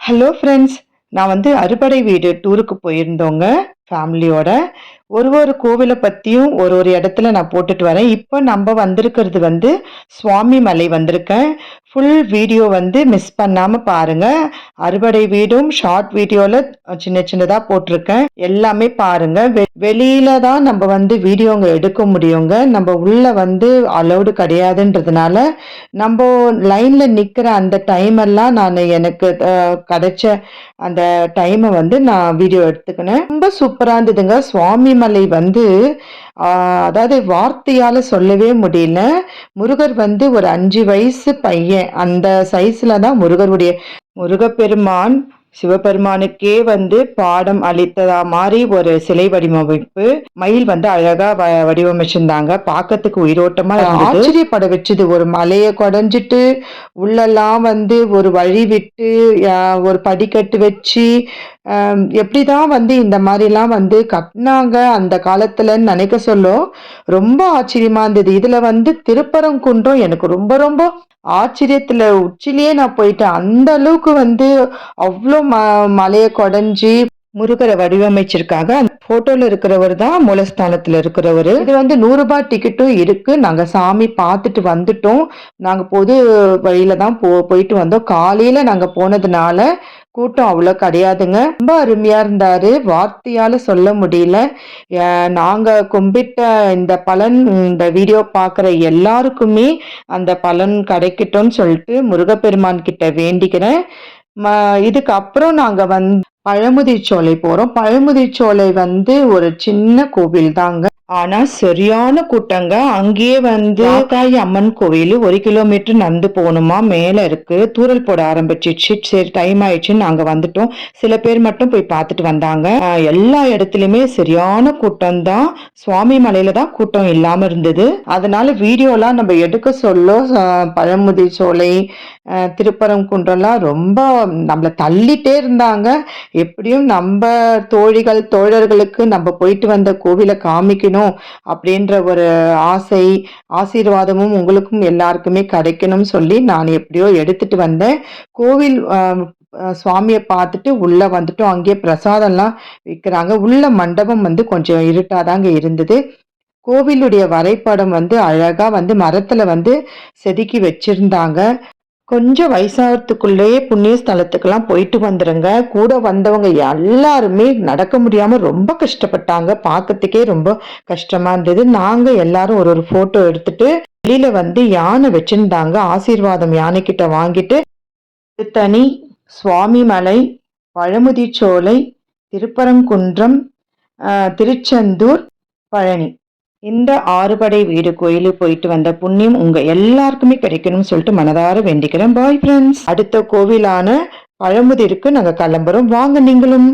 Hello friends. நான் அறுபடை வீடு டூருக்கு போயிருந்தோங்க ஃபேமிலியோட. ஒரு கோவில பத்தியும் ஒரு இடத்துல நான் போட்டுட்டு வரேன். இப்போ நம்ம வந்திருக்கிறது சுவாமி மலை வந்திருக்கேன். ஃபுல் வீடியோ மிஸ் பண்ணாம பாருங்க. அறுபடை வீடும் ஷார்ட் வீடியோல சின்ன சின்னதா போட்டிருக்கேன். எல்லாமே பாருங்க. வெளியில தான் நம்ம வீடியோங்க எடுக்க முடியுங்க. நம்ம உள்ள அலௌடு கிடையாதுன்றதுனால நம்ம லைன்ல நிக்கிற அந்த டைம் எல்லாம் நான் எனக்கு கிடைச்ச அந்த டைமை நான் வீடியோ எடுத்துக்கினேன். ரொம்ப சூப்பரா இருந்ததுங்க. சுவாமி மலை அதாவது வார்த்தையால சொல்லவே முடியல. முருகர் ஒரு 5 வயசு பையன் அந்த சைஸ்ல தான் முருகப்பெருமான் சிவபெருமானுக்கே பாடம் அளித்ததா மாதிரி ஒரு சிலை வடிவமைப்பு. மயில் அழகா வடிவமைச்சிருந்தாங்க. பார்க்கறதுக்கு உயிரோட்டமா ஆச்சரியப்பட வச்சது. ஒரு மலையை குடைஞ்சிட்டு உள்ளெல்லாம் ஒரு வழி விட்டு ஒரு படிக்கட்டு வச்சு எப்படிதான் இந்த மாதிரிலாம் கட்டினாங்க அந்த காலத்துலன்னு நினைக்க சொல்ல ரொம்ப ஆச்சரியமா இருந்தது. இதுல திருப்பரங்குன்றம் எனக்கு ரொம்ப ரொம்ப ஆச்சரியத்துல உச்சிலேயே நான் போயிட்டேன். அந்த அளவுக்கு அவ்வளோ மலையை கொடைஞ்சி முருகரை வடிவமைச்சிருக்காங்க. அந்த போட்டோல இருக்கிறவர் தான் மூலஸ்தானத்துல இருக்கிறவரு. இது 100 ரூபாய் டிக்கெட்டும் இருக்கு. நாங்க சாமி பார்த்துட்டு வந்துட்டோம். நாங்க பொது வழியில தான் போயிட்டு வந்தோம். காலையில நாங்க போனதுனால கூட்டம் அவ்வளோ கிடையாதுங்க. ரொம்ப அருமையா இருந்தாரு. வார்த்தையால சொல்ல முடியல. நாங்க கும்பிட்ட இந்த பலன் இந்த வீடியோ பார்க்குற எல்லாருக்குமே அந்த பலன் கிடைக்கட்டும்னு சொல்லிட்டு முருகப்பெருமான் கிட்ட வேண்டிக்கிறேன். இதுக்கு அப்புறம் நாங்க பழமுதிர்ச்சோலை போறோம். பழமுதிர்ச்சோலை ஒரு சின்ன கோவில் தாங்க. ஆனா சரியான கூட்டங்க. அங்கேயே தாய் அம்மன் கோவில் 1 கிலோமீட்டர் நடந்து போகணுமா, மேல இருக்கு. தூரல் போட ஆரம்பிச்சிச்சு. சரி டைம் ஆயிடுச்சுன்னு நாங்க வந்துட்டோம். சில பேர் மட்டும் போய் பார்த்துட்டு வந்தாங்க. எல்லா இடத்துலயுமே சரியான கூட்டம் தான். சுவாமி மலையில தான் கூட்டம் இல்லாம இருந்தது. அதனால வீடியோலாம் நம்ம எடுக்க சொல்ல பழமுதிர் சோலை திருப்பரங்குன்றம்லாம் ரொம்ப நம்மள தள்ளிட்டே இருந்தாங்க. எப்படியும் நம்ம தோழர்களுக்கு நம்ம போயிட்டு வந்த கோவிலை காமிக்கணும் அப்படின்ற ஒரு ஆசை, ஆசீர்வாதமும் உங்களுக்கும் எல்லாருக்குமே கிடைக்கணும்னு சொல்லி நான் எப்படியோ எடுத்துட்டு வந்தேன். கோவில் சுவாமியை பார்த்துட்டு உள்ள வந்துட்டோம். அங்கேயே பிரசாதம்லாம் விற்கிறாங்க. உள்ள மண்டபம் கொஞ்சம் இருட்டாதாங்க இருந்தது. கோவிலுடைய வரைபடம் அழகா மரத்துல செதுக்கி வச்சிருந்தாங்க. கொஞ்சம் வயசாகிறதுக்குள்ளேயே புண்ணிய ஸ்தலத்துக்கெல்லாம் போயிட்டு வந்துருங்க. கூட வந்தவங்க எல்லாருமே நடக்க முடியாம ரொம்ப கஷ்டப்பட்டாங்க. பார்க்கறதுக்கே ரொம்ப கஷ்டமா இருந்தது. நாங்க எல்லாரும் ஒரு போட்டோ எடுத்துட்டு வெளியில யானை வச்சிருந்தாங்க. ஆசீர்வாதம் யானை கிட்ட வாங்கிட்டு தனி சுவாமி மலை, பழமுதிர்ச்சோலை, திருப்பரங்குன்றம், திருச்செந்தூர், பழனி இந்த 6 படை வீடு கோயிலுக்கு போயிட்டு வந்த புண்ணியம் உங்க எல்லாருக்குமே கிடைக்கணும்னு சொல்லிட்டு மனதார வேண்டிக்கிறேன். Bye friends. அடுத்த கோவிலான பழமுதிருக்கு நாங்க கிளம்புறோம். வாங்க நீங்களும்.